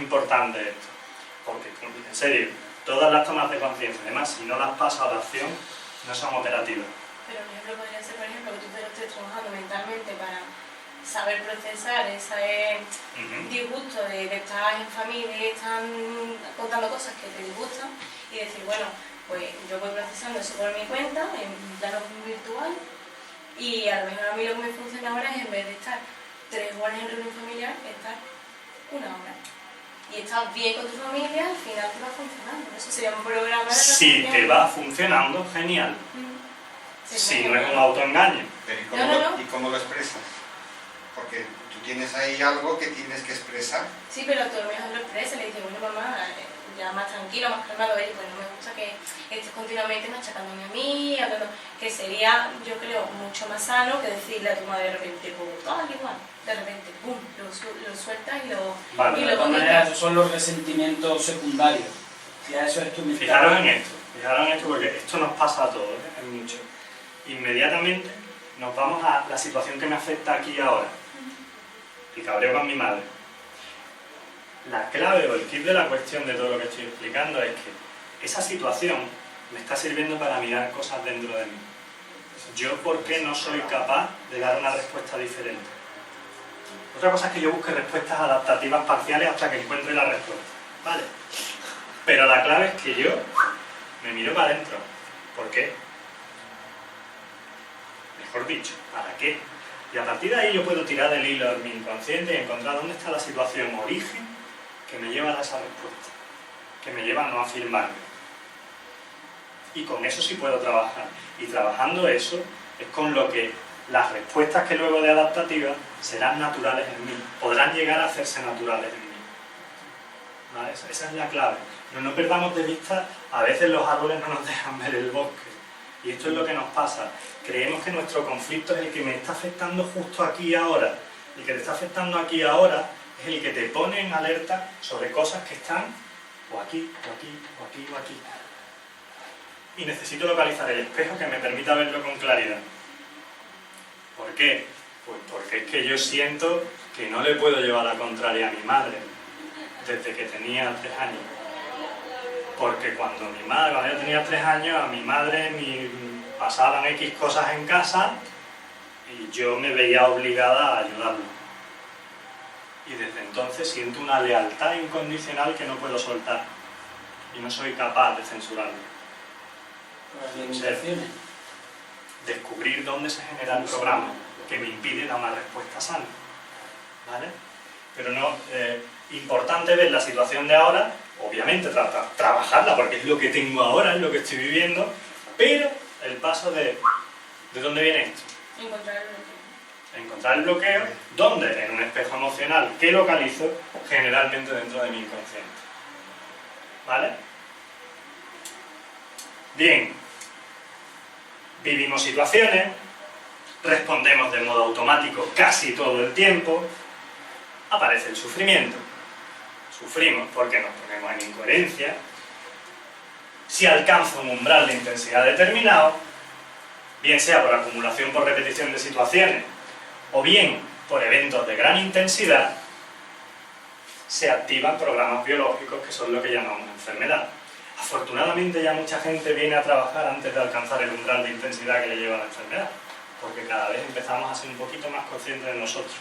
importante esto, porque, en serio, todas las tomas de conciencia, además, si no las pasas a la acción, no son operativas. Pero un ejemplo podría ser, por ejemplo, que tú te lo estés trabajando mentalmente para saber procesar ese disgusto de estar en familia y están contando cosas que te disgustan y decir, bueno, pues yo voy procesando eso por mi cuenta, en plano virtual, y a lo mejor a mí lo que me funciona ahora es, en vez de estar 3 horas en reunión familiar, estar 1 hora. Y estás bien con tu familia, al final te va funcionando. Eso sería un programa de... Si te va funcionando, genial. Si no es un autoengaño. Pero ¿y cómo lo expresas? Porque tú tienes ahí algo que tienes que expresar. Sí, pero tú a lo mejor lo expresas, le dices, bueno, mamá, ya más tranquilo, más calmado, oye, pues no me gusta que estés continuamente machacándome a mí, hablando, que sería, yo creo, mucho más sano que decirle a tu madre de repente, pues, tal, igual, de repente, pum, lo sueltas y lo... Vale, y de lo todas maneras, esos son los resentimientos secundarios. Ya eso es tu Fijaros en esto porque esto nos pasa a todos, ¿eh? En mucho. Inmediatamente nos vamos a la situación que me afecta aquí y ahora. Y cabreo con mi madre. La clave o el kit de la cuestión de todo lo que estoy explicando es que esa situación me está sirviendo para mirar cosas dentro de mí. Yo, ¿por qué no soy capaz de dar una respuesta diferente? Otra cosa es que yo busque respuestas adaptativas parciales hasta que encuentre la respuesta. ¿Vale? Pero la clave es que yo me miro para adentro. ¿Por qué? Mejor dicho, ¿para qué? Y a partir de ahí yo puedo tirar del hilo en mi inconsciente y encontrar dónde está la situación origen que me lleva a esa respuesta, que me lleva a no afirmarme. Y con eso sí puedo trabajar. Y trabajando eso es con lo que las respuestas que luego de adaptativas serán naturales en mí, podrán llegar a hacerse naturales en mí. ¿Vale? Esa es la clave. No perdamos de vista, a veces los árboles no nos dejan ver el bosque. Y esto es lo que nos pasa. Creemos que nuestro conflicto es el que me está afectando justo aquí y ahora. El que te está afectando aquí y ahora es el que te pone en alerta sobre cosas que están o aquí, o aquí, o aquí, o aquí. Y necesito localizar el espejo que me permita verlo con claridad. ¿Por qué? Pues porque es que yo siento que no le puedo llevar la contraria a mi madre desde que tenía 3 años. Porque cuando yo tenía 3 años, a mi madre pasaban X cosas en casa y yo me veía obligada a ayudarlo. Y desde entonces siento una lealtad incondicional que no puedo soltar. Y no soy capaz de censurarlo. Descubrir dónde se genera el programa que me impide dar una respuesta sana. ¿Vale? Pero no, importante ver la situación de ahora, obviamente trabajarla porque es lo que tengo ahora, es lo que estoy viviendo, pero el paso ¿de dónde viene esto? Encontrar el bloqueo, ¿dónde? En un espejo emocional que localizo generalmente dentro de mi inconsciente. ¿Vale? Bien, vivimos situaciones, respondemos de modo automático casi todo el tiempo, aparece el sufrimiento. Sufrimos porque nos ponemos en incoherencia. Si alcanzo un umbral de intensidad determinado, bien sea por acumulación por repetición de situaciones o bien por eventos de gran intensidad, se activan programas biológicos que son lo que llamamos enfermedad. Afortunadamente ya mucha gente viene a trabajar antes de alcanzar el umbral de intensidad que le lleva a la enfermedad, porque cada vez empezamos a ser un poquito más conscientes de nosotros.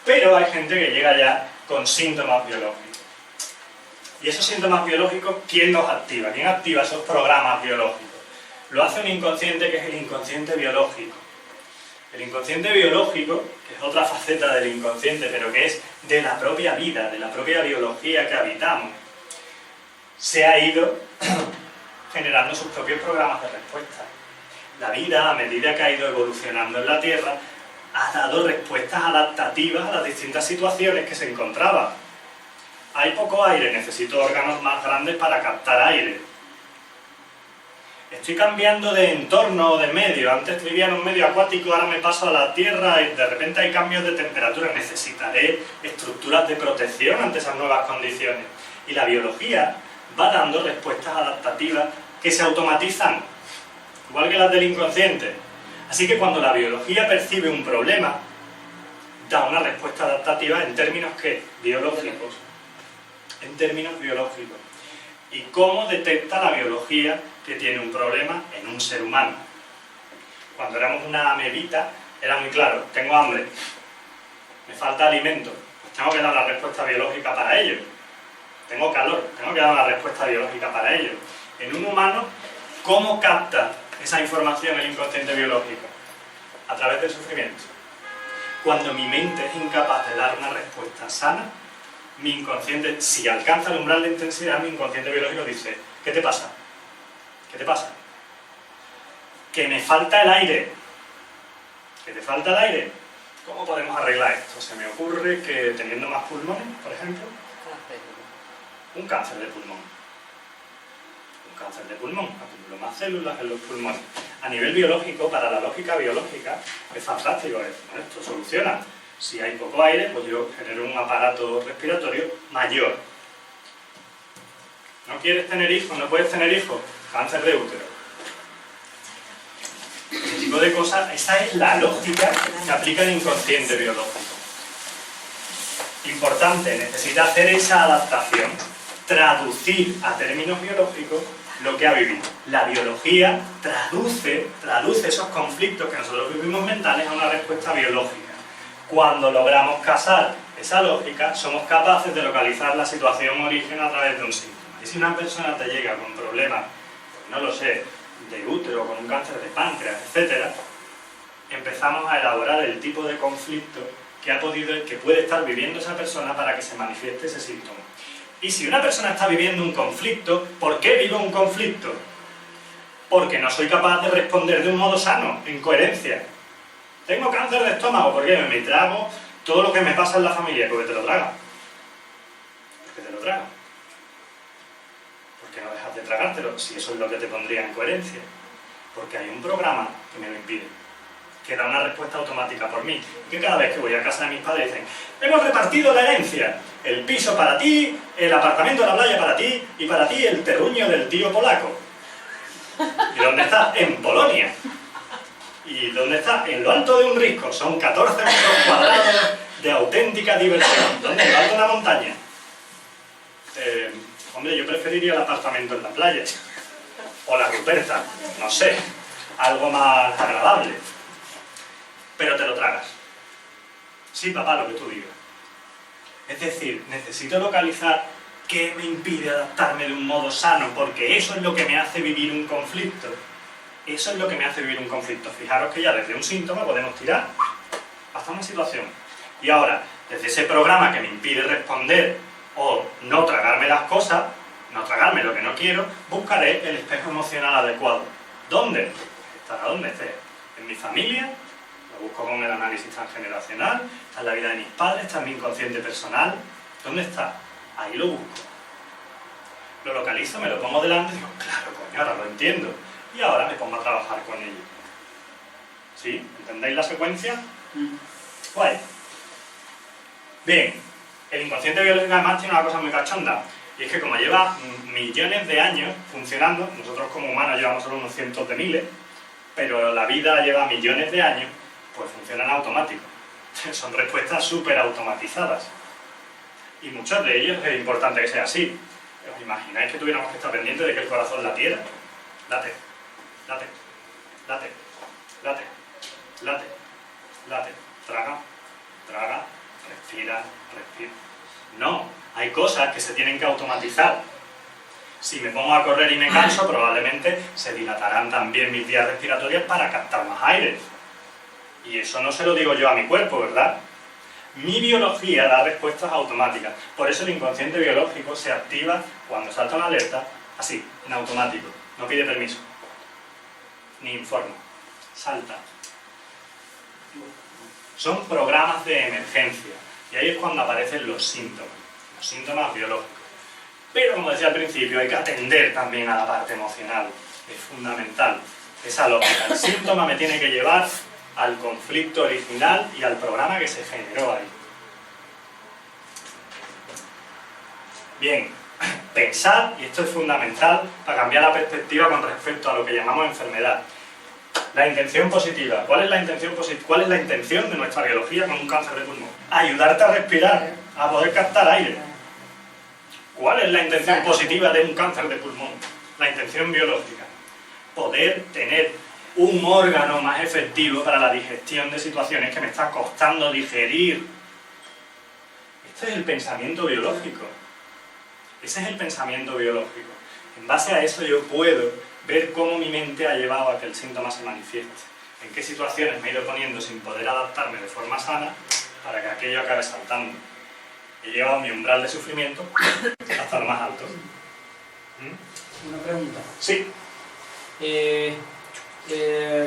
Pero hay gente que llega ya con síntomas biológicos. Y esos síntomas biológicos, ¿quién los activa? ¿Quién activa esos programas biológicos? Lo hace un inconsciente que es el inconsciente biológico. El inconsciente biológico, que es otra faceta del inconsciente, pero que es de la propia vida, de la propia biología que habitamos, se ha ido generando sus propios programas de respuesta. La vida, a medida que ha ido evolucionando en la Tierra, ha dado respuestas adaptativas a las distintas situaciones que se encontraban. Hay poco aire, necesito órganos más grandes para captar aire. Estoy cambiando de entorno o de medio. Antes vivía en un medio acuático, ahora me paso a la tierra y de repente hay cambios de temperatura. Necesitaré estructuras de protección ante esas nuevas condiciones. Y la biología va dando respuestas adaptativas que se automatizan, igual que las del inconsciente. Así que cuando la biología percibe un problema, da una respuesta adaptativa en términos que biológicos. en términos biológicos. ¿Y cómo detecta la biología que tiene un problema en un ser humano? Cuando éramos una amebita, era muy claro, tengo hambre, me falta alimento, pues tengo que dar la respuesta biológica para ello. Tengo calor, tengo que dar una respuesta biológica para ello. En un humano, ¿cómo capta esa información el inconsciente biológico? A través del sufrimiento. Cuando mi mente es incapaz de dar una respuesta sana, mi inconsciente, si alcanza el umbral de intensidad, mi inconsciente biológico dice, ¿qué te pasa? ¿Qué te pasa? Que me falta el aire. ¿Que te falta el aire? ¿Cómo podemos arreglar esto? Se me ocurre que teniendo más pulmones, por ejemplo, un cáncer de pulmón. Un cáncer de pulmón, acumulo más células en los pulmones. A nivel biológico, para la lógica biológica, es fantástico esto. Esto soluciona. Si hay poco aire, pues yo genero un aparato respiratorio mayor. ¿No quieres tener hijos? ¿No puedes tener hijos? Cáncer de útero. Ese tipo de cosas, esa es la lógica que aplica el inconsciente biológico. Importante, necesita hacer esa adaptación, traducir a términos biológicos lo que ha vivido. La biología traduce esos conflictos que nosotros vivimos mentales a una respuesta biológica. Cuando logramos casar esa lógica, somos capaces de localizar la situación origen a través de un síntoma. Y si una persona te llega con problemas, pues no lo sé, de útero, con un cáncer de páncreas, etc., empezamos a elaborar el tipo de conflicto que puede estar viviendo esa persona para que se manifieste ese síntoma. Y si una persona está viviendo un conflicto, ¿por qué vivo un conflicto? Porque no soy capaz de responder de un modo sano, en coherencia. Tengo cáncer de estómago, ¿por qué? Me trago todo lo que me pasa en la familia, porque te lo tragas. Porque te lo tragas. ¿Por qué no dejas de tragártelo si eso es lo que te pondría en coherencia? Porque hay un programa que me lo impide, que da una respuesta automática por mí. Y que cada vez que voy a casa de mis padres dicen, hemos repartido la herencia, el piso para ti, el apartamento de la playa para ti, y para ti el terruño del tío polaco. ¿Y dónde está? En Polonia. ¿Y dónde está? En lo alto de un risco. Son 14 metros cuadrados de auténtica diversión. ¿Dónde? En lo alto de una montaña. Hombre, yo preferiría el apartamento en la playa. O la Ruperta. No sé. Algo más agradable. Pero te lo tragas. Sí, papá, lo que tú digas. Es decir, necesito localizar qué me impide adaptarme de un modo sano, porque eso es lo que me hace vivir un conflicto. Eso es lo que me hace vivir un conflicto. Fijaros que ya desde un síntoma podemos tirar hasta una situación. Y ahora, desde ese programa que me impide responder o no tragarme las cosas, no tragarme lo que no quiero, buscaré el espejo emocional adecuado. ¿Dónde? Estará donde esté. En mi familia, lo busco con el análisis transgeneracional, está en la vida de mis padres, está en mi inconsciente personal. ¿Dónde está? Ahí lo busco. Lo localizo, me lo pongo delante y digo, claro, coño, ahora lo entiendo. Y ahora me pongo a trabajar con ello. ¿Sí? ¿Entendéis la secuencia? Guay. Bien, el inconsciente biológico además tiene una cosa muy cachonda, y es que como lleva millones de años funcionando, nosotros como humanos llevamos solo unos cientos de miles, pero la vida lleva millones de años, pues funciona en automático. Son respuestas súper automatizadas. Y muchos de ellos es importante que sea así. ¿Os imagináis que tuviéramos que estar pendientes de que el corazón latiera? Late, late, late, late, late, late, traga, traga, respira, respira. No, hay cosas que se tienen que automatizar. Si me pongo a correr y me canso, probablemente se dilatarán también mis vías respiratorias para captar más aire. Y eso no se lo digo yo a mi cuerpo, ¿verdad? Mi biología da respuestas automáticas. Por eso el inconsciente biológico se activa cuando salta una alerta, así, en automático. No pide permiso, ni informa, salta. Son programas de emergencia, y ahí es cuando aparecen los síntomas biológicos. Pero como decía al principio, hay que atender también a la parte emocional, es fundamental. Esa lógica, el síntoma me tiene que llevar al conflicto original y al programa que se generó ahí. Bien. Pensar, y esto es fundamental para cambiar la perspectiva con respecto a lo que llamamos enfermedad. La intención positiva. ¿Cuál es la intención positiva? ¿Cuál es la intención de nuestra biología con un cáncer de pulmón? Ayudarte a respirar, a poder captar aire. ¿Cuál es la intención positiva de un cáncer de pulmón? La intención biológica. Poder tener un órgano más efectivo para la digestión de situaciones que me está costando digerir. Este es el pensamiento biológico. Ese es el pensamiento biológico. En base a eso yo puedo ver cómo mi mente ha llevado a que el síntoma se manifieste. En qué situaciones me he ido poniendo sin poder adaptarme de forma sana para que aquello acabe saltando. He llevado mi umbral de sufrimiento hasta lo más alto. Una pregunta. Sí.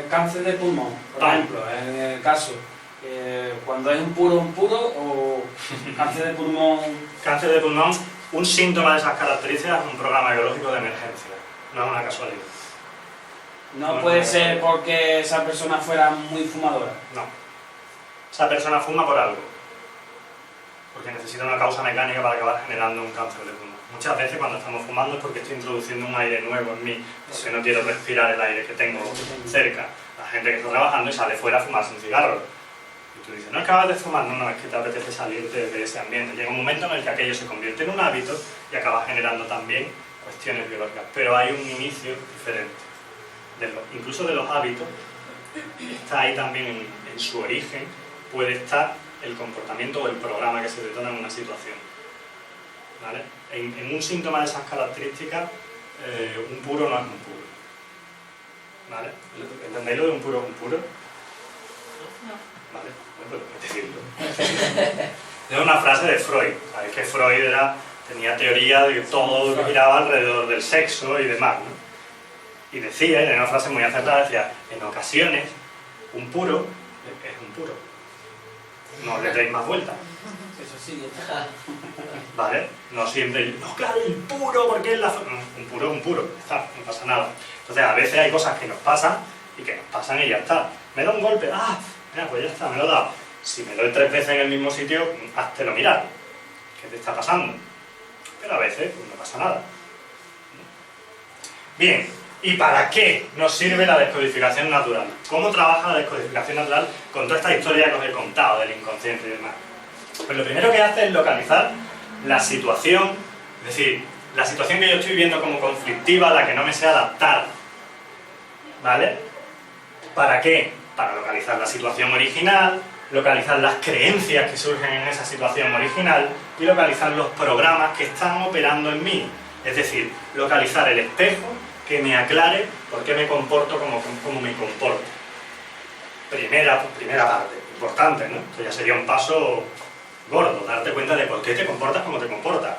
Cáncer de pulmón, por ejemplo, en el caso, cuando es un puro o cáncer de pulmón... Cáncer de pulmón, un síntoma de esas características es un programa biológico de emergencia, no es una casualidad. No puede ser porque esa persona fuera muy fumadora. No. Esa persona fuma por algo, porque necesita una causa mecánica para acabar generando un cáncer de pulmón. Muchas veces cuando estamos fumando es porque estoy introduciendo un aire nuevo en mí, porque no quiero respirar el aire que tengo cerca. La gente que está trabajando y sale fuera a fumarse un cigarro. Y tú dices, no acabas de fumar, no, es que te apetece salirte de ese ambiente. Llega un momento en el que aquello se convierte en un hábito y acaba generando también cuestiones biológicas. Pero hay un inicio diferente. Incluso de los hábitos, está ahí también en su origen, puede estar el comportamiento o el programa que se detona en una situación. ¿Vale? En un síntoma de esas características, un puro no es un puro. ¿Vale? ¿Entendéis lo de un puro es un puro? No. ¿Vale? No puedo decirlo. Es una frase de Freud. ¿Sabéis que Freud tenía teoría de que todo giraba alrededor del sexo y demás, ¿no? Y decía, y tenía una frase muy acertada, decía, en ocasiones, un puro es un puro. No le deis más vueltas. Eso sí, ¿Vale? No siempre, no, claro, el puro, porque es la... un puro, está, no pasa nada. Entonces, a veces hay cosas que nos pasan y que nos pasan y ya está. Me da un golpe, mira, pues ya está, me lo he dado. Si me doy 3 veces en el mismo sitio, háztelo mirar. ¿Qué te está pasando? Pero a veces, pues no pasa nada. Bien, ¿y para qué nos sirve la descodificación natural? ¿Cómo trabaja la descodificación natural con toda esta historia que os he contado del inconsciente y demás? Pues lo primero que hace es localizar la situación, es decir, la situación que yo estoy viendo como conflictiva, a la que no me sé adaptar. ¿Vale? ¿Para qué? Para localizar la situación original, localizar las creencias que surgen en esa situación original y localizar los programas que están operando en mí. Es decir, localizar el espejo que me aclare por qué me comporto como me comporto. Primera parte, importante, ¿no? Esto ya sería un paso gordo, darte cuenta de por qué te comportas como te comportas.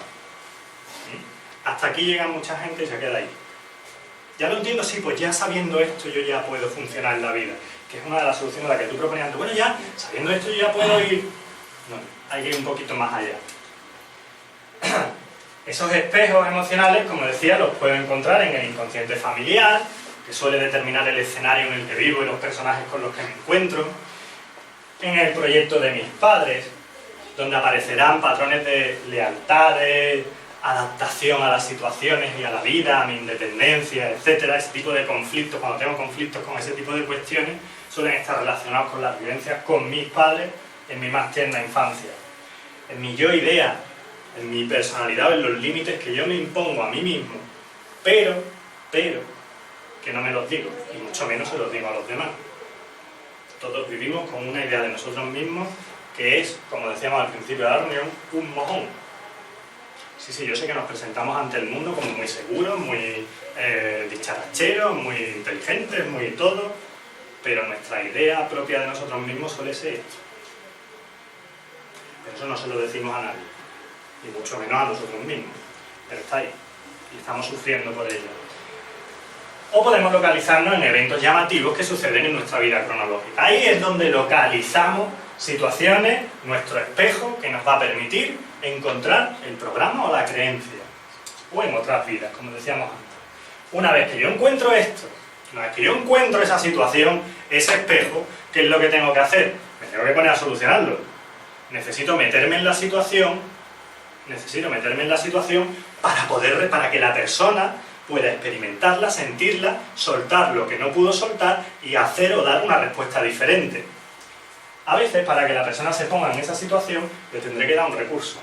Hasta aquí llega mucha gente y se queda ahí. Ya lo entiendo, sí, pues ya sabiendo esto yo ya puedo funcionar en la vida, que es una de las soluciones a la que tú proponías antes. Bueno, ya sabiendo esto yo ya puedo ir... No, hay que ir un poquito más allá. Esos espejos emocionales, como decía, los puedo encontrar en el inconsciente familiar, que suele determinar el escenario en el que vivo y los personajes con los que me encuentro, en el proyecto de mis padres, donde aparecerán patrones de lealtades, adaptación a las situaciones y a la vida, a mi independencia, etcétera. Ese tipo de conflictos, cuando tengo conflictos con ese tipo de cuestiones, suelen estar relacionados con las vivencias con mis padres en mi más tierna infancia. En mi yo idea, en mi personalidad, en los límites que yo me impongo a mí mismo, pero, que no me los digo, y mucho menos se los digo a los demás. Todos vivimos con una idea de nosotros mismos que es, como decíamos al principio de la reunión, un mojón. Sí, yo sé que nos presentamos ante el mundo como muy seguros, muy dicharacheros, muy inteligentes, muy todo, pero nuestra idea propia de nosotros mismos suele ser esto. Pero eso no se lo decimos a nadie, y mucho menos a nosotros mismos, pero está ahí, y estamos sufriendo por ello. O podemos localizarnos en eventos llamativos que suceden en nuestra vida cronológica. Ahí es donde localizamos situaciones, nuestro espejo, que nos va a permitir encontrar el programa o la creencia, o en otras vidas, como decíamos antes. Una vez que yo encuentro esto, una vez que yo encuentro esa situación, ese espejo, ¿qué es lo que tengo que hacer? Me tengo que poner a solucionarlo. Necesito meterme en la situación para que la persona pueda experimentarla, sentirla, soltar lo que no pudo soltar y hacer o dar una respuesta diferente. A veces, para que la persona se ponga en esa situación, le tendré que dar un recurso.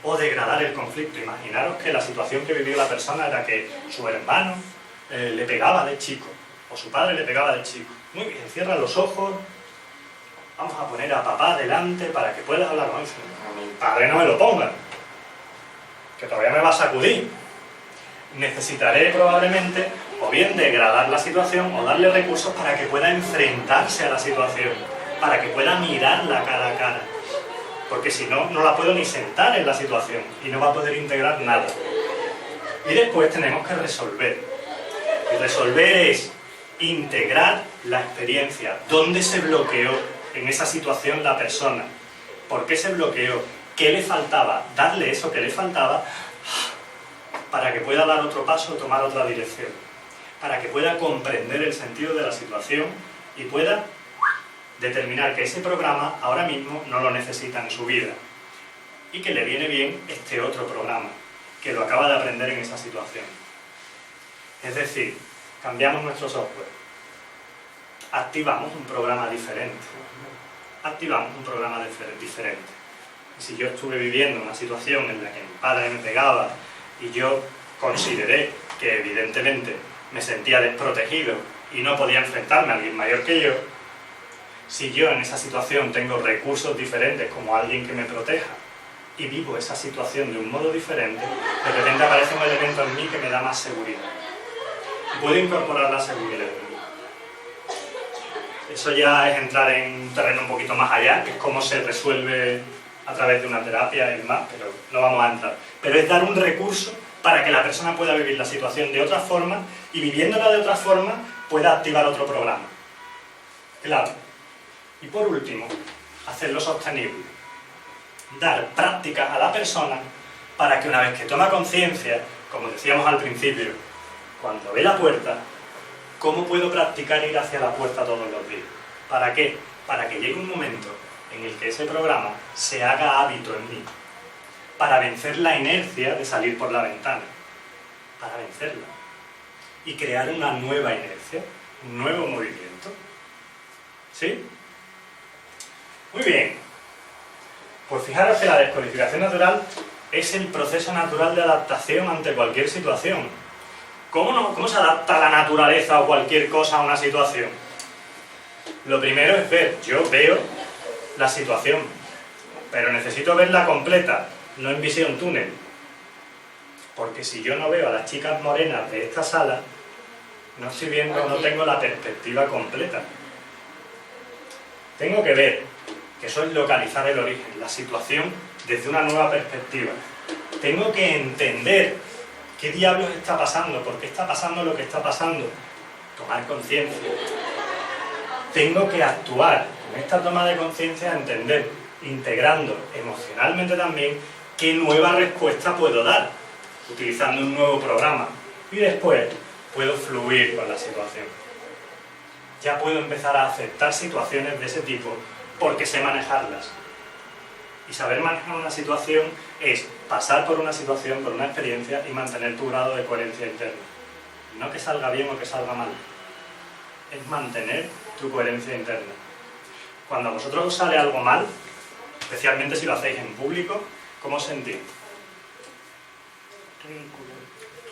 o degradar el conflicto. Imaginaros que la situación que vivió la persona era que su hermano le pegaba de chico, o su padre le pegaba de chico. Muy bien, cierra los ojos, vamos a poner a papá delante para que pueda hablar con él. A mi padre no me lo pongan, que todavía me va a sacudir. Necesitaré probablemente o bien degradar la situación o darle recursos para que pueda enfrentarse a la situación, para que pueda mirarla cara a cara, porque si no, no la puedo ni sentar en la situación y no va a poder integrar nada. Y después tenemos que resolver. Y resolver es integrar la experiencia. ¿Dónde se bloqueó en esa situación la persona? ¿Por qué se bloqueó? ¿Qué le faltaba? Darle eso que le faltaba para que pueda dar otro paso o tomar otra dirección, para que pueda comprender el sentido de la situación y pueda determinar que ese programa ahora mismo no lo necesita en su vida y que le viene bien este otro programa, que lo acaba de aprender en esa situación. Es decir, cambiamos nuestro software, activamos un programa diferente, diferente. Y si yo estuve viviendo una situación en la que mi padre me pegaba y yo consideré que evidentemente me sentía desprotegido y no podía enfrentarme a alguien mayor que yo, si yo en esa situación tengo recursos diferentes como alguien que me proteja y vivo esa situación de un modo diferente, de repente aparece un elemento en mí que me da más seguridad. Y puedo incorporar la seguridad en mí. Eso ya es entrar en un terreno un poquito más allá, que es cómo se resuelve a través de una terapia y demás, pero no vamos a entrar. Pero es dar un recurso para que la persona pueda vivir la situación de otra forma y viviéndola de otra forma pueda activar otro programa. Claro. Y por último, hacerlo sostenible. Dar prácticas a la persona para que una vez que toma conciencia, como decíamos al principio, cuando ve la puerta, ¿cómo puedo practicar ir hacia la puerta todos los días? ¿Para qué? Para que llegue un momento en el que ese programa se haga hábito en mí, para vencer la inercia de salir por la ventana, para vencerla y crear una nueva inercia, un nuevo movimiento. ¿Sí? Muy bien. Pues fijaros que la descodificación natural es el proceso natural de adaptación ante cualquier situación. ¿Cómo se adapta la naturaleza o cualquier cosa a una situación? Lo primero es ver. Yo veo la situación, pero necesito verla completa, no en visión túnel. Porque si yo no veo a las chicas morenas de esta sala, no estoy viendo, no tengo la perspectiva completa. Tengo que ver, que eso es localizar el origen, la situación desde una nueva perspectiva. Tengo que entender qué diablos está pasando, por qué está pasando lo que está pasando. Tomar conciencia. Tengo que actuar con esta toma de conciencia, entender, integrando emocionalmente también qué nueva respuesta puedo dar, utilizando un nuevo programa. Y después puedo fluir con la situación. Ya puedo empezar a aceptar situaciones de ese tipo porque sé manejarlas. Y saber manejar una situación es pasar por una situación, por una experiencia y mantener tu grado de coherencia interna. No que salga bien o que salga mal. Es mantener tu coherencia interna. Cuando a vosotros os sale algo mal, especialmente si lo hacéis en público, ¿cómo os sentís?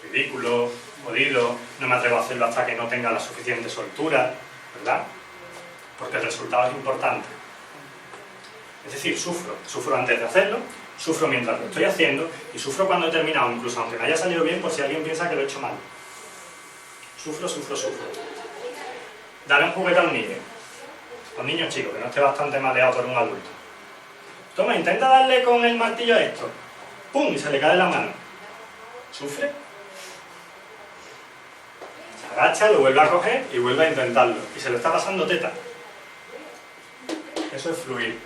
Ridículo, jodido, no me atrevo a hacerlo hasta que no tenga la suficiente soltura, ¿verdad? Porque el resultado es importante. Es decir, sufro antes de hacerlo, sufro mientras lo estoy haciendo y sufro cuando he terminado, incluso aunque me haya salido bien, por si alguien piensa que lo he hecho mal. Sufro. Dale un juguete a un niño, a un niño chico, que no esté bastante maleado por un adulto. Toma, intenta darle con el martillo a esto. ¡Pum! Y se le cae la mano. ¿Sufre? Se agacha, lo vuelve a coger y vuelve a intentarlo. Y se lo está pasando teta. Eso es fluir.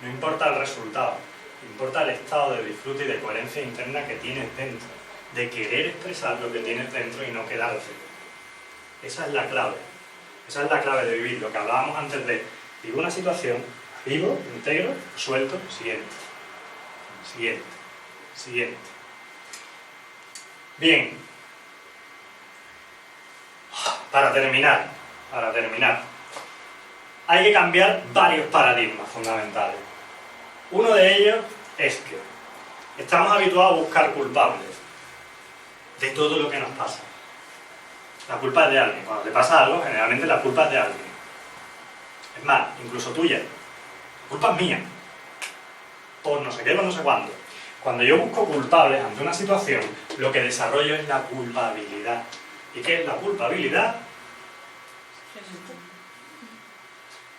No importa el resultado, importa el estado de disfrute y de coherencia interna que tienes dentro, de querer expresar lo que tienes dentro y no quedarte. Esa es la clave. Esa es la clave de vivir, lo que hablábamos antes de vivo una situación, vivo, integro, suelto, siguiente. Bien. Para terminar, hay que cambiar varios paradigmas fundamentales. Uno de ellos es que Estamos habituados a buscar culpables de todo lo que nos pasa. La culpa es de alguien. Cuando te pasa algo, generalmente la culpa es de alguien. Es más, incluso tuya. La culpa es mía. Por no sé qué, por no sé cuándo. Cuando yo busco culpables ante una situación, lo que desarrollo es la culpabilidad. ¿Y qué es la culpabilidad?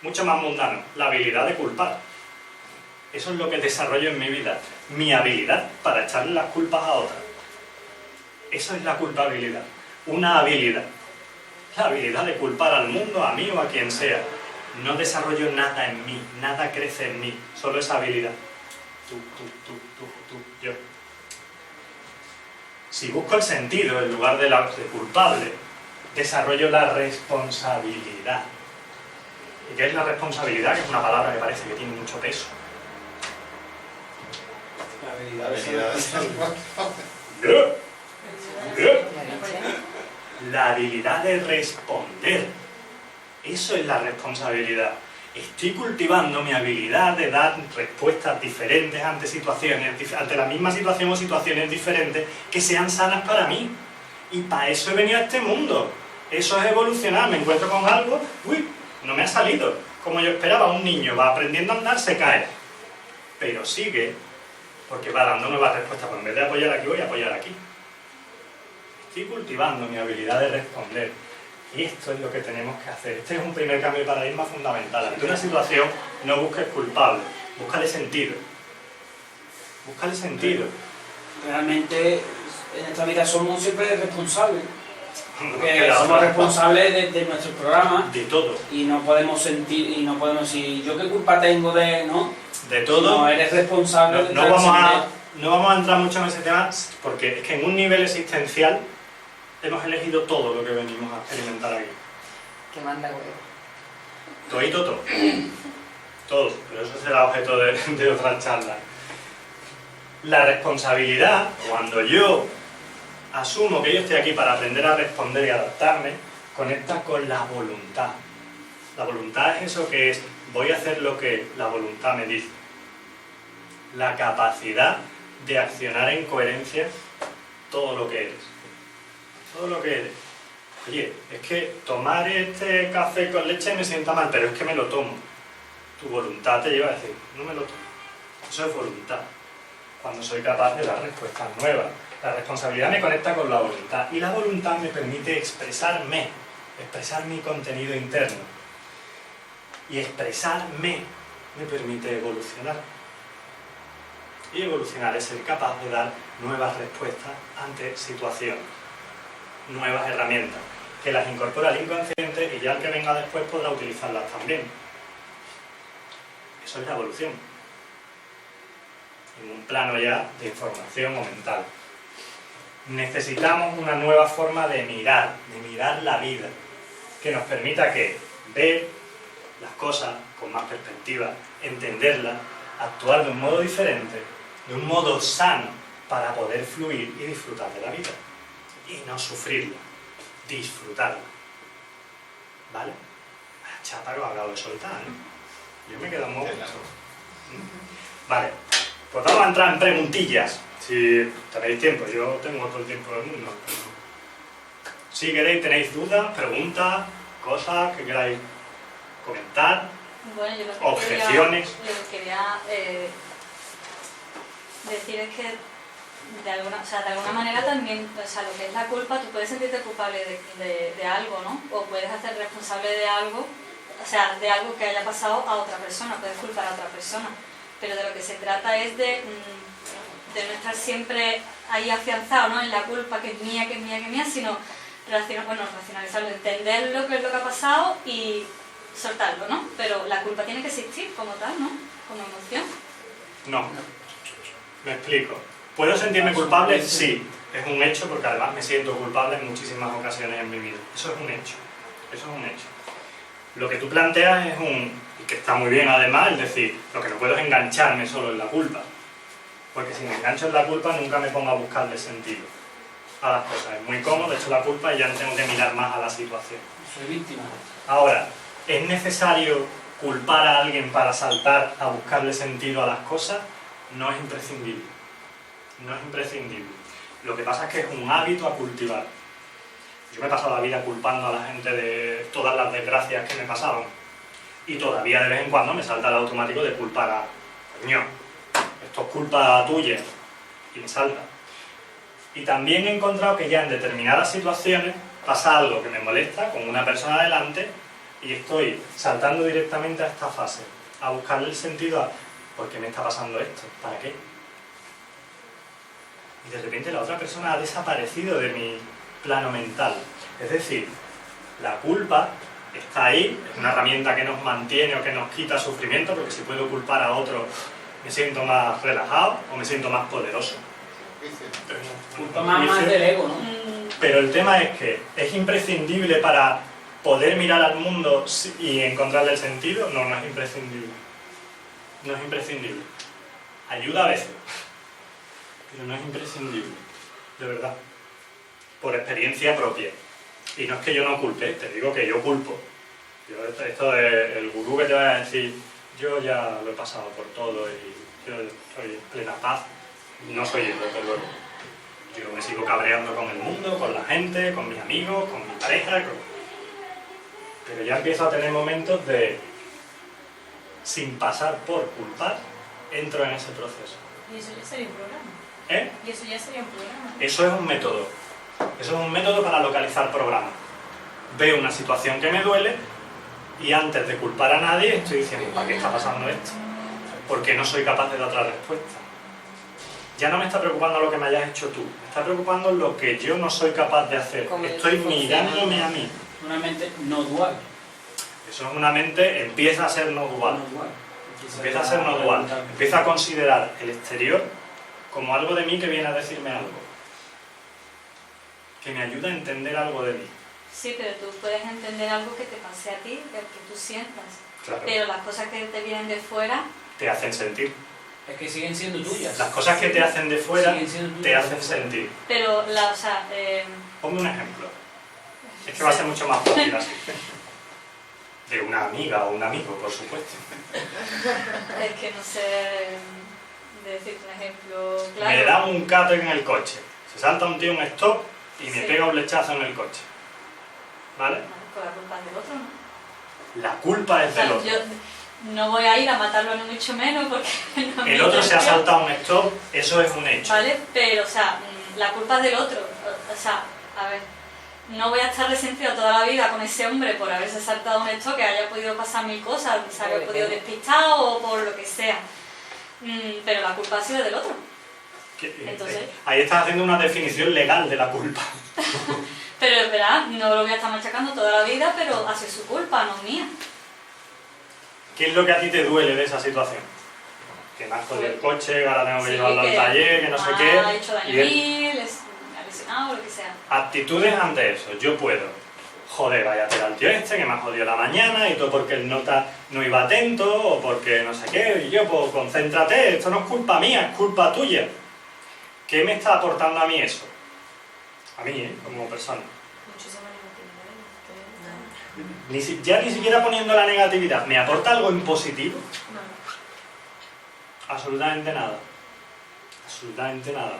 Mucho más mundano, la habilidad de culpar. Eso es lo que desarrollo en mi vida. Mi habilidad para echarle las culpas a otras. Eso es la culpabilidad. Una habilidad. La habilidad de culpar al mundo, a mí o a quien sea. No desarrollo nada en mí, nada crece en mí. Solo esa habilidad. Tú, yo. Si busco el sentido en lugar de culpable, desarrollo la responsabilidad. ¿Y qué es la responsabilidad? Que es una palabra que parece que tiene mucho peso. La habilidad de ser responsable. La habilidad de responder. Eso es la responsabilidad. Estoy cultivando mi habilidad de dar respuestas diferentes ante situaciones, ante la misma situación o situaciones diferentes que sean sanas para mí. Y para eso he venido a este mundo. Eso es evolucionar. Me encuentro con algo, no me ha salido como yo esperaba. Un niño va aprendiendo a andar, se cae, pero sigue porque va dando nuevas respuestas. Pues en vez de apoyar aquí, voy a apoyar aquí. Estoy cultivando mi habilidad de responder. Y esto es lo que tenemos que hacer. Este es un primer cambio de paradigma fundamental. Ante una situación, no busques culpable, búscale sentido. Búscale sentido. Realmente, en esta vida somos siempre responsables. No Porque queda somos otra. responsables de nuestro programa. De todo. Y no podemos sentir, y no podemos decir, ¿yo qué culpa tengo de...? ¿No? De todo. No, eres responsable de No vamos a entrar mucho en ese tema, porque es que en un nivel existencial hemos elegido todo lo que venimos a experimentar aquí. Que manda huevo. Todito todo. Todo. Pero eso será objeto de otra charla. La responsabilidad, cuando yo asumo que yo estoy aquí para aprender a responder y adaptarme, conecta con la voluntad. La voluntad es eso que es, voy a hacer lo que la voluntad me dice. La capacidad de accionar en coherencia todo lo que eres. Todo lo que eres. Oye, es que tomar este café con leche me sienta mal, pero es que me lo tomo. Tu voluntad te lleva a decir, no me lo tomo. Eso es voluntad. Cuando soy capaz de dar respuestas nuevas. La responsabilidad me conecta con la voluntad. Y la voluntad me permite expresarme, expresar mi contenido interno. Y expresarme me permite evolucionar. Y evolucionar es ser capaz de dar nuevas respuestas ante situaciones. Nuevas herramientas, que las incorpora al inconsciente y ya el que venga después podrá utilizarlas también. Eso es la evolución. En un plano ya de información o mental. Necesitamos una nueva forma de mirar la vida, que nos permita que ver las cosas con más perspectiva, entenderlas, actuar de un modo diferente, de un modo sano, para poder fluir y disfrutar de la vida. Y no sufrirla, disfrutarla. ¿Vale? La chapa que os acabo de soltar, ¿eh? Yo me quedo muy... Vale, pues vamos a entrar en preguntillas. Si tenéis tiempo, yo tengo todo el tiempo del mundo. Si queréis, tenéis dudas, preguntas, cosas que queráis comentar, Bueno, yo lo que objeciones. quería decir es que de alguna manera también, o sea, lo que es la culpa, tú puedes sentirte culpable de algo, ¿no? O puedes hacer responsable de algo, o sea, de algo que haya pasado a otra persona, puedes culpar a otra persona. Pero de lo que se trata es de no estar siempre ahí afianzado, ¿no? En la culpa que es mía, sino racionalizarlo, entender lo que es lo que ha pasado y soltarlo, ¿no? Pero la culpa tiene que existir como tal, ¿no? Como emoción. No. Me explico. ¿Puedo sentirme culpable? Sí. Es un hecho, porque además me siento culpable en muchísimas ocasiones en mi vida. Eso es un hecho. Eso es un hecho. Lo que tú planteas es y que está muy bien además, es decir, lo que no puedo es engancharme solo en la culpa. Porque si me engancho en la culpa nunca me pongo a buscarle sentido a las cosas. Es muy cómodo, echo la culpa y ya no tengo que mirar más a la situación. Soy víctima. Ahora, ¿es necesario culpar a alguien para saltar a buscarle sentido a las cosas? No es imprescindible. no es imprescindible. Lo que pasa es que es un hábito a cultivar. Yo me he pasado la vida culpando a la gente de todas las desgracias que me pasaban. Y todavía de vez en cuando me salta el automático de culpar a... Coño, esto es culpa tuya. Y me salta. Y también he encontrado que ya en determinadas situaciones pasa algo que me molesta con una persona delante y estoy saltando directamente a esta fase, a buscarle el sentido a ¿por qué me está pasando esto? ¿Para qué? Y de repente la otra persona ha desaparecido de mi plano mental. Es decir, la culpa está ahí, es una herramienta que nos mantiene o que nos quita sufrimiento, porque si puedo culpar a otro me siento más relajado o me siento más poderoso. Culpa más del ego, ¿no? Pero el tema es que es imprescindible para poder mirar al mundo y encontrarle el sentido. No, no es imprescindible. No es imprescindible. Ayuda a veces, pero no es imprescindible, de verdad. Por experiencia propia. Y no es que yo no culpe, te digo que yo culpo. Esto de el gurú que te va a decir, yo ya lo he pasado por todo y yo soy en plena paz. No soy yo, desde luego. Yo me sigo cabreando con el mundo, con la gente, con mis amigos, con mi pareja. Pero ya empiezo a tener momentos de, sin pasar por culpar, entro en ese proceso. Y eso ya sería un programa. ¿Eh? Y eso ya sería un programa. Eso es un método. Eso es un método para localizar programas. Veo una situación que me duele y antes de culpar a nadie estoy diciendo, ¿para qué está pasando esto? Porque no soy capaz de dar otra respuesta. Ya no me está preocupando lo que me hayas hecho tú, me está preocupando lo que yo no soy capaz de hacer. Estoy mirándome a mí. Una mente no dual. Eso es una mente, empieza a ser no dual. Empieza a ser no dual. Empieza a considerar el exterior como algo de mí que viene a decirme algo. Que me ayuda a entender algo de mí. Sí, pero tú puedes entender algo que te pase a ti, que tú sientas. Claro. Pero las cosas que te vienen de fuera... Te hacen sentir. Es que siguen siendo tuyas. Las cosas que te hacen de fuera tuyas, te hacen sentir. Pero, o sea... Ponme un ejemplo. Es que va a ser mucho más fácil así. De una amiga o un amigo, por supuesto. Es que no sé decirte un ejemplo claro. Me da un cate en el coche. Se salta un tío en stop y me Sí. pega un lechazo en el coche. ¿Vale? Pues la culpa es del otro, ¿no? La culpa es O sea, del otro. yo no voy a ir a matarlo ni mucho menos porque... No El otro se ha saltado un stop, eso es un hecho. ¿Vale? Pero, o sea, la culpa es del otro. O sea, a ver, no voy a estar resentida toda la vida con ese hombre por haberse saltado un hecho, que haya podido pasar mil cosas, se haya podido despistar o por lo que sea. Pero la culpa ha sido del otro. Entonces... Ahí estás haciendo una definición legal de la culpa. Pero es verdad, no lo voy a estar machacando toda la vida, pero ha sido su culpa, no mía. ¿Qué es lo que a ti te duele de esa situación? Que me has jodido el coche, que ahora tengo que llevarlo al taller, que no sé qué. Ha hecho daño a mí, me ha lesionado, lo que sea. Actitudes ante eso. Yo puedo. Joder, vaya a al tío este que me ha jodido la mañana y todo porque el nota no iba atento o porque no sé qué. Y yo, pues concéntrate, esto no es culpa mía, es culpa tuya. ¿Qué me está aportando a mí eso? A mí, como persona. Muchísima negatividad. Ya ni siquiera poniendo la negatividad, ¿me aporta algo en positivo? No. Absolutamente nada. Absolutamente nada.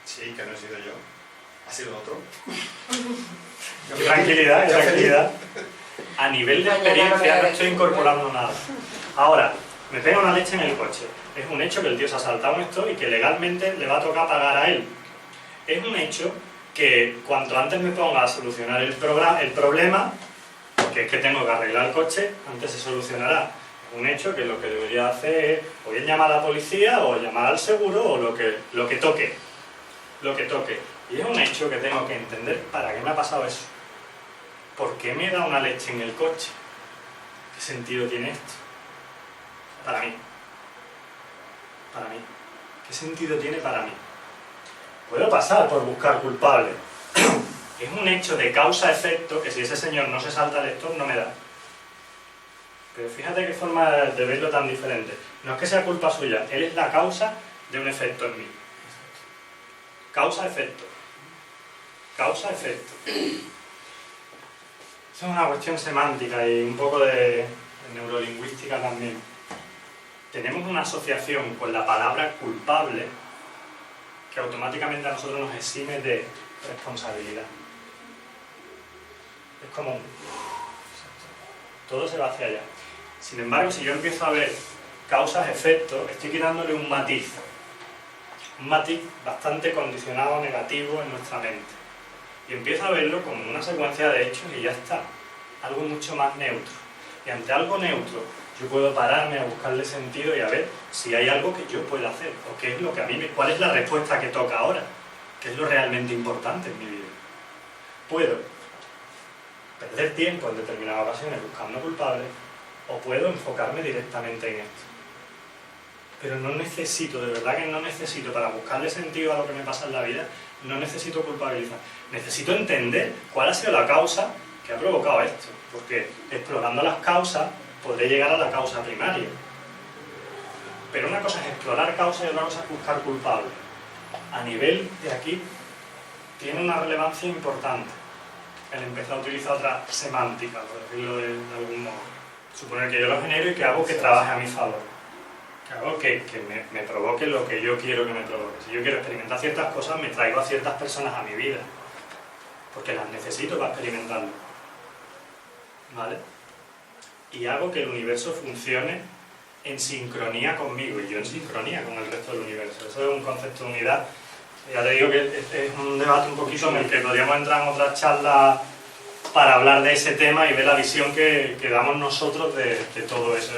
Sí, que no he sido yo. Ha sido otro. Qué tranquilidad, qué tranquilidad. A nivel de experiencia no estoy incorporando nada. Ahora, me pega una leche en el coche. Es un hecho que el tío se ha saltado en esto y que legalmente le va a tocar pagar a él. Es un hecho que cuanto antes me ponga a solucionar el problema, porque es que tengo que arreglar el coche, antes se solucionará. Es un hecho que lo que debería hacer es o bien llamar a la policía o llamar al seguro o lo que toque. Lo que toque. Y es un hecho que tengo que entender para qué me ha pasado eso. ¿Por qué me da una leche en el coche? ¿Qué sentido tiene esto? Para mí. Para mí. ¿Qué sentido tiene para mí? Puedo pasar por buscar culpable. Es un hecho de causa-efecto que si ese señor no se salta el stop no me da. Pero fíjate qué forma de verlo tan diferente. No es que sea culpa suya, él es la causa de un efecto en mí. Causa-efecto. Causa-efecto. Eso es una cuestión semántica y un poco de neurolingüística también. Tenemos una asociación con la palabra culpable que automáticamente a nosotros nos exime de responsabilidad. Es como todo se va hacia allá. Sin embargo, si yo empiezo a ver causas, efectos, estoy quitándole un matiz bastante condicionado, negativo en nuestra mente. Y empiezo a verlo como una secuencia de hechos y ya está. Algo mucho más neutro. Y ante algo neutro, yo puedo pararme a buscarle sentido y a ver si hay algo que yo pueda hacer, o qué es lo que a mí cuál es la respuesta que toca ahora, qué es lo realmente importante en mi vida. Puedo perder tiempo en determinadas ocasiones buscando culpables, o puedo enfocarme directamente en esto. Pero no necesito, de verdad que no necesito, para buscarle sentido a lo que me pasa en la vida, no necesito culpabilizar. Necesito entender cuál ha sido la causa que ha provocado esto, porque explorando las causas podré llegar a la causa primaria. Pero una cosa es explorar causas y otra cosa es buscar culpables. A nivel de aquí tiene una relevancia importante el empezar a utilizar otra semántica, por decirlo de algún modo. Suponer que yo lo genero y que hago que trabaje a mi favor. Que hago que me provoque lo que yo quiero que me provoque. Si yo quiero experimentar ciertas cosas, me traigo a ciertas personas a mi vida. Porque las necesito para experimentarlo. ¿Vale? Y hago que el universo funcione en sincronía conmigo y yo en sincronía con el resto del universo. Eso es un concepto de unidad. Ya te digo que es un debate un poquito en el que podríamos entrar en otras charlas para hablar de ese tema y ver la visión que damos nosotros de todo eso.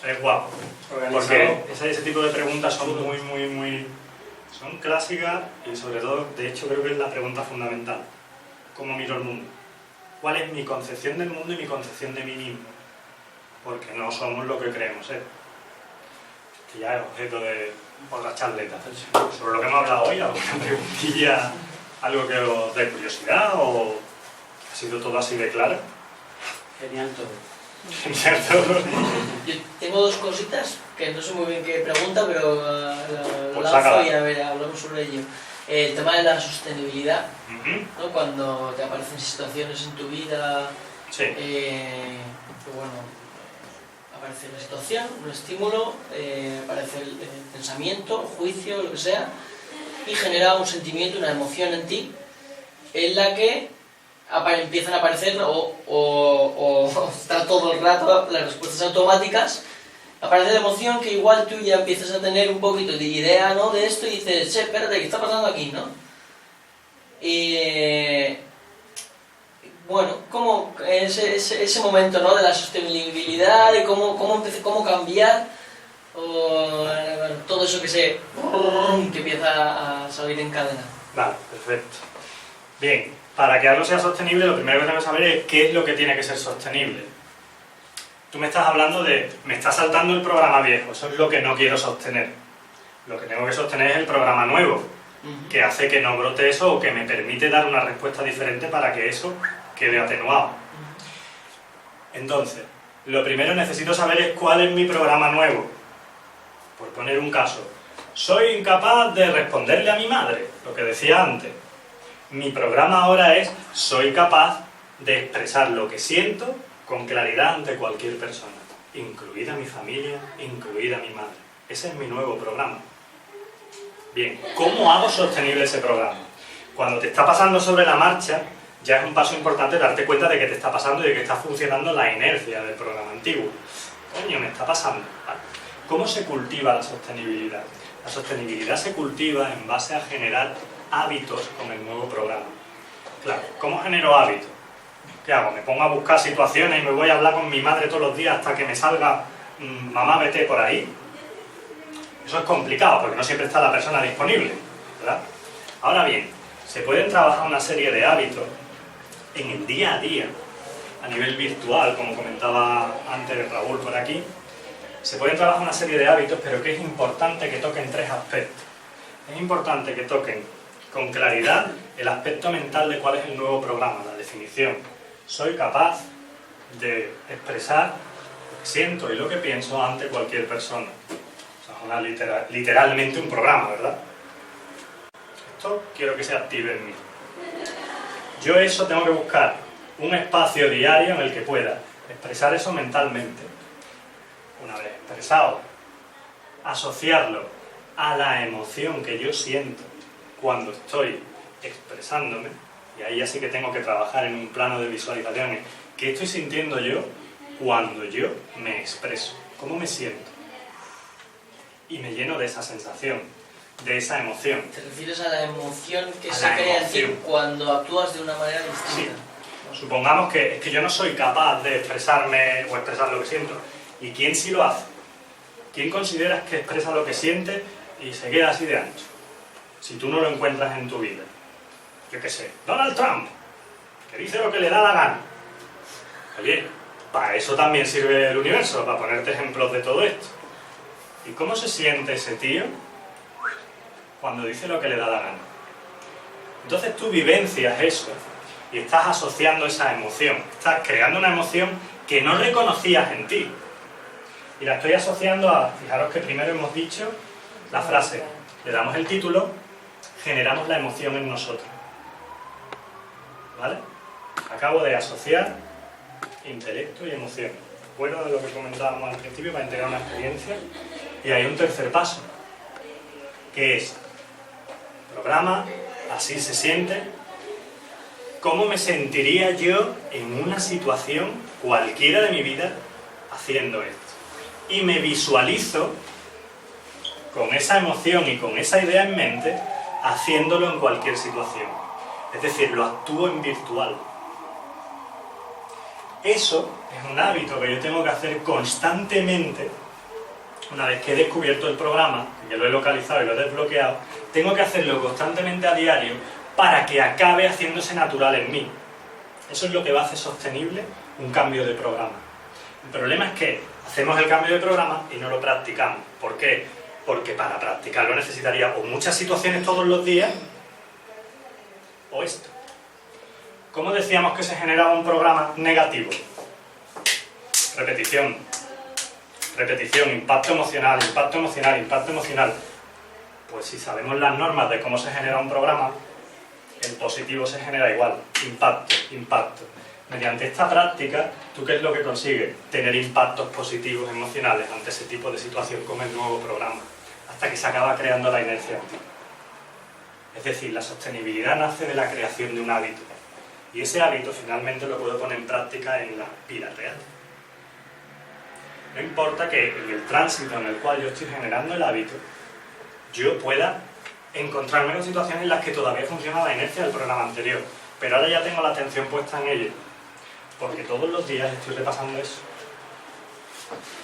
Es guapo. Porque ese tipo de preguntas son son clásicas y sobre todo, de hecho, creo que es la pregunta fundamental. ¿Cómo miro el mundo? ¿Cuál es mi concepción del mundo y mi concepción de mí mismo? Porque no somos lo que creemos ser. Que ya es objeto de otra charleta. Sobre lo que hemos hablado hoy, alguna preguntilla, algo que os dé curiosidad o ha sido todo así de claro. Genial todo. Genial todo. Yo tengo dos cositas que no sé muy bien qué pregunta, pero lo Pues lanzo sácala. y a ver, hablamos sobre ello. El tema de la sostenibilidad, ¿no? Cuando te aparecen situaciones en tu vida, Sí. que bueno, aparece la situación, un estímulo, aparece el pensamiento, juicio, lo que sea, y genera un sentimiento, una emoción en ti, en la que empiezan a aparecer o está todo el rato las respuestas automáticas. Aparece la emoción que igual tú ya empiezas a tener un poquito de idea, ¿no?, de esto y dices, che, espérate, ¿qué está pasando aquí, no? Y bueno, como ese momento, ¿no?, de la sostenibilidad, de cómo cambiar, o todo eso que empieza a salir en cadena. Vale, perfecto. Bien, para que algo sea sostenible, lo primero que tenemos que saber es qué es lo que tiene que ser sostenible. Tú me estás hablando de, me está saltando el programa viejo, eso es lo que no quiero sostener. Lo que tengo que sostener es el programa nuevo, que hace que no brote eso o que me permite dar una respuesta diferente para que eso quede atenuado. Entonces, lo primero necesito saber es cuál es mi programa nuevo. Por poner un caso, soy incapaz de responderle a mi madre, lo que decía antes. Mi programa ahora es, soy capaz de expresar lo que siento con claridad ante cualquier persona, incluida mi familia, incluida mi madre. Ese es mi nuevo programa. Bien, ¿cómo hago sostenible ese programa? Cuando te está pasando sobre la marcha, ya es un paso importante darte cuenta de que te está pasando y de que está funcionando la inercia del programa antiguo. Coño, me está pasando. ¿Vale? ¿Cómo se cultiva la sostenibilidad? La sostenibilidad se cultiva en base a generar hábitos con el nuevo programa. Claro, ¿cómo genero hábitos? ¿Qué hago? ¿Me pongo a buscar situaciones y me voy a hablar con mi madre todos los días hasta que me salga mamá, vete por ahí? Eso es complicado porque no siempre está la persona disponible, ¿verdad? Ahora bien, se pueden trabajar una serie de hábitos en el día a día, a nivel virtual, como comentaba antes Raúl por aquí. Se pueden trabajar una serie de hábitos, pero que es importante que toquen tres aspectos. Es importante que toquen con claridad el aspecto mental de cuál es el nuevo programa, la definición. Soy capaz de expresar lo que siento y lo que pienso ante cualquier persona. O sea, es literalmente un programa, ¿verdad? Esto quiero que se active en mí. Yo eso tengo que buscar un espacio diario en el que pueda expresar eso mentalmente. Una vez expresado, asociarlo a la emoción que yo siento cuando estoy expresándome, y ahí ya sí que tengo que trabajar en un plano de visualizaciones, ¿qué estoy sintiendo yo cuando yo me expreso? ¿Cómo me siento? Y me lleno de esa sensación, de esa emoción. ¿Te refieres a la emoción que A se la crea en ti emoción. cuando actúas de una manera distinta? Supongamos que yo no soy capaz de expresarme o expresar lo que siento. ¿Y quién sí lo hace? ¿Quién consideras que expresa lo que siente y se queda así de ancho? Si tú no lo encuentras en tu vida. Yo qué sé, Donald Trump, que dice lo que le da la gana. Oye, para eso también sirve el universo, para ponerte ejemplos de todo esto. ¿Y cómo se siente ese tío cuando dice lo que le da la gana? Entonces tú vivencias eso y estás asociando esa emoción, estás creando una emoción que no reconocías en ti. Y la estoy asociando a, fijaros que primero hemos dicho la frase, le damos el título, generamos la emoción en nosotros. ¿Vale? Acabo de asociar intelecto y emoción. Recuerdo de lo que comentábamos al principio para integrar una experiencia. Y hay un tercer paso, que es programa, así se siente. ¿Cómo me sentiría yo en una situación cualquiera de mi vida haciendo esto? Y me visualizo con esa emoción y con esa idea en mente haciéndolo en cualquier situación. Es decir, lo actúo en virtual. Eso es un hábito que yo tengo que hacer constantemente. Una vez que he descubierto el programa, que lo he localizado y lo he desbloqueado, tengo que hacerlo constantemente a diario para que acabe haciéndose natural en mí. Eso es lo que va a hacer sostenible un cambio de programa. El problema es que hacemos el cambio de programa y no lo practicamos. ¿Por qué? Porque para practicarlo necesitaría o muchas situaciones todos los días o esto. ¿Cómo decíamos que se generaba un programa negativo? Repetición. Repetición, impacto emocional, impacto emocional, impacto emocional. Pues si sabemos las normas de cómo se genera un programa, el positivo se genera igual. Impacto, impacto. Mediante esta práctica, ¿tú qué es lo que consigues? Tener impactos positivos emocionales ante ese tipo de situación con el nuevo programa, hasta que se acaba creando la inercia en ti. Es decir, la sostenibilidad nace de la creación de un hábito. Y ese hábito finalmente lo puedo poner en práctica en la vida real. No importa que en el tránsito en el cual yo estoy generando el hábito, yo pueda encontrarme con situaciones en las que todavía funciona la inercia del programa anterior, pero ahora ya tengo la atención puesta en ello, porque todos los días estoy repasando eso.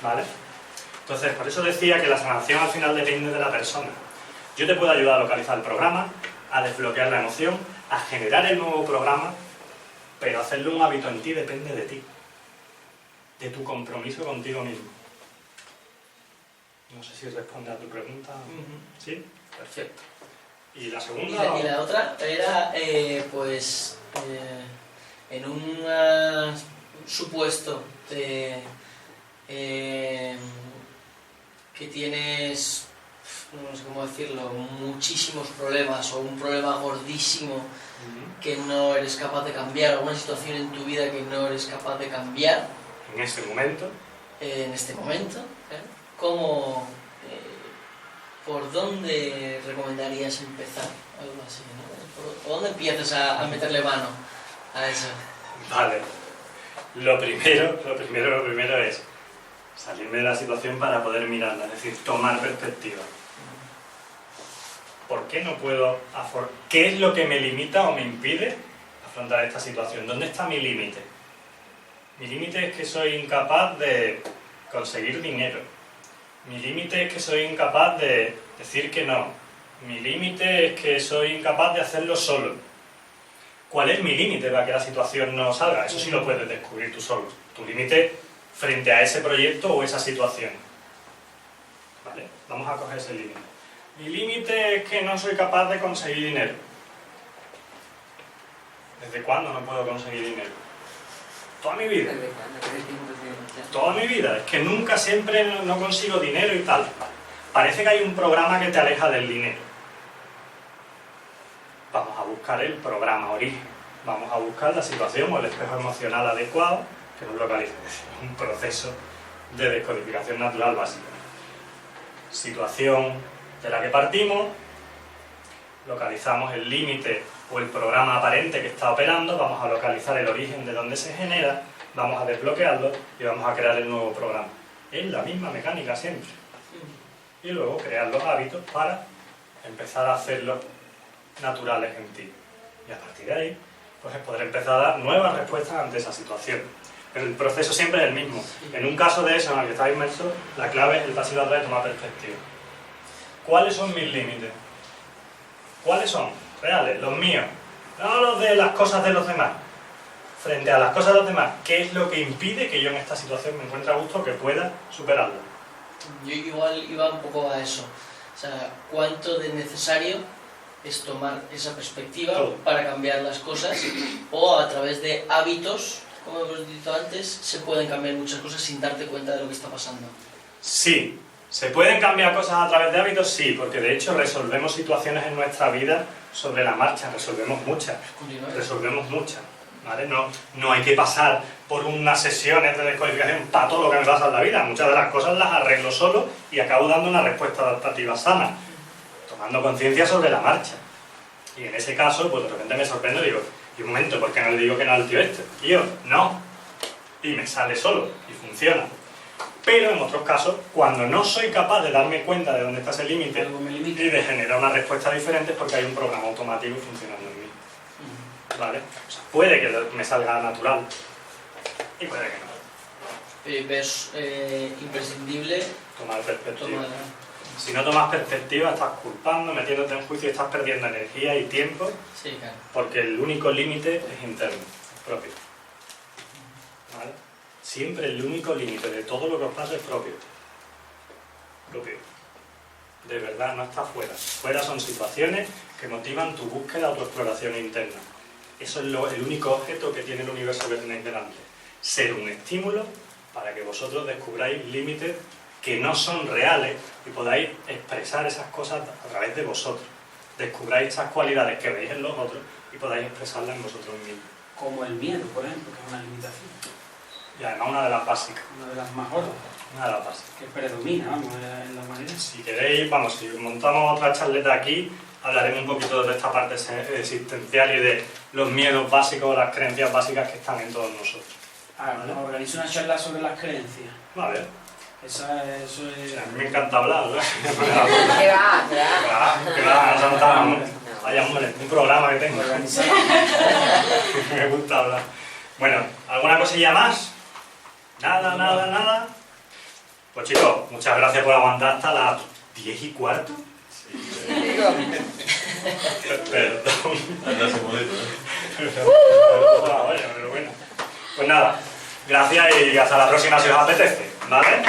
¿Vale? Entonces, por eso decía que la sanación al final depende de la persona. Yo te puedo ayudar a localizar el programa, a desbloquear la emoción, a generar el nuevo programa, pero hacerlo un hábito en ti depende de ti, de tu compromiso contigo mismo. No sé si responde a tu pregunta. ¿Sí? Perfecto. ¿Y la segunda? Y la otra era, en un supuesto de que tienes, no sé cómo decirlo, muchísimos problemas o un problema gordísimo que no eres capaz de cambiar, alguna situación en tu vida que no eres capaz de cambiar. En este momento. En este momento, ¿cómo, por dónde recomendarías empezar? Algo así, ¿no? ¿Por dónde empiezas a meterle mano a eso? Vale. Lo primero es salirme de la situación para poder mirarla, es decir, tomar perspectiva. ¿Por qué no puedo ¿Qué es lo que me limita o me impide afrontar esta situación? ¿Dónde está mi límite? Mi límite es que soy incapaz de conseguir dinero. Mi límite es que soy incapaz de decir que no. Mi límite es que soy incapaz de hacerlo solo. ¿Cuál es mi límite para que la situación no salga? Eso sí lo puedes descubrir tú solo. Tu límite frente a ese proyecto o esa situación. ¿Vale? Vamos a coger ese límite. Mi límite es que no soy capaz de conseguir dinero. ¿Desde cuándo no puedo conseguir dinero? Toda mi vida. Toda mi vida. Es que nunca, siempre no consigo dinero y tal. Parece que hay un programa que te aleja del dinero. Vamos a buscar el programa origen. Vamos a buscar la situación o el espejo emocional adecuado que nos localice. Es un proceso de descodificación natural básico. Situación, de la que partimos, localizamos el límite o el programa aparente que está operando, vamos a localizar el origen de donde se genera, vamos a desbloquearlo y vamos a crear el nuevo programa. Es la misma mecánica siempre. Y luego crear los hábitos para empezar a hacerlos naturales en ti. Y a partir de ahí, pues poder empezar a dar nuevas respuestas ante esa situación. Pero el proceso siempre es el mismo. En un caso de eso en el que estás inmerso, la clave es el pasivo atrás de tomar perspectiva. ¿Cuáles son mis límites? ¿Cuáles son? Reales, los míos. No los de las cosas de los demás. Frente a las cosas de los demás, ¿qué es lo que impide que yo en esta situación me encuentre a gusto, que pueda superarlo? Yo igual iba un poco a eso. O sea, ¿cuánto de necesario es tomar esa perspectiva para cambiar las cosas? O a través de hábitos, como hemos dicho antes, se pueden cambiar muchas cosas sin darte cuenta de lo que está pasando. Sí. ¿Se pueden cambiar cosas a través de hábitos? Sí, porque de hecho resolvemos situaciones en nuestra vida sobre la marcha, resolvemos muchas, ¿vale? No hay que pasar por unas sesiones de descodificación para todo lo que me pasa en la vida. Muchas de las cosas las arreglo solo y acabo dando una respuesta adaptativa sana, tomando conciencia sobre la marcha. Y en ese caso, pues de repente me sorprendo y digo, y un momento, ¿por qué no le digo que no al tío este? Y yo, no. Y me sale solo y funciona. Pero en otros casos, cuando no soy capaz de darme cuenta de dónde está ese límite y de generar una respuesta diferente, es porque hay un programa automático funcionando en mí. ¿Vale? O sea, puede que me salga natural y puede que no. ¿Ves imprescindible Tomar perspectiva. Si no tomas perspectiva, estás culpando, metiéndote en juicio y estás perdiendo energía y tiempo. Sí, claro. Porque el único límite es interno, es propio. ¿Vale? Siempre el único límite de todo lo que os pasa es propio. Propio. De verdad, no está fuera. Fuera son situaciones que motivan tu búsqueda, autoexploración interna. Eso es el único objeto que tiene el universo que tenéis delante. Ser un estímulo para que vosotros descubráis límites que no son reales y podáis expresar esas cosas a través de vosotros. Descubráis esas cualidades que veis en los otros y podáis expresarlas en vosotros mismos. Como el miedo, por ejemplo, que es una limitación. Y además una de las básicas. Una de las más gordas. Una de las básicas. Que predomina, vamos, en la humanidad. Si queréis, vamos, si montamos otra charleta aquí, hablaremos un poquito de esta parte existencial y de los miedos básicos, las creencias básicas que están en todos nosotros. ¿Vale? Organizo una charla sobre las creencias. Vale. Eso es... A mí me encanta hablar, ¿verdad? ¿Qué va? Que va, no estamos. Vaya, hombre, un programa que tengo. Me gusta hablar. Bueno, ¿alguna cosilla más? Nada. Pues chicos, muchas gracias por aguantar hasta las 10:15. Perdón. Pero bueno. Pues nada, gracias y hasta la próxima si os apetece, ¿vale?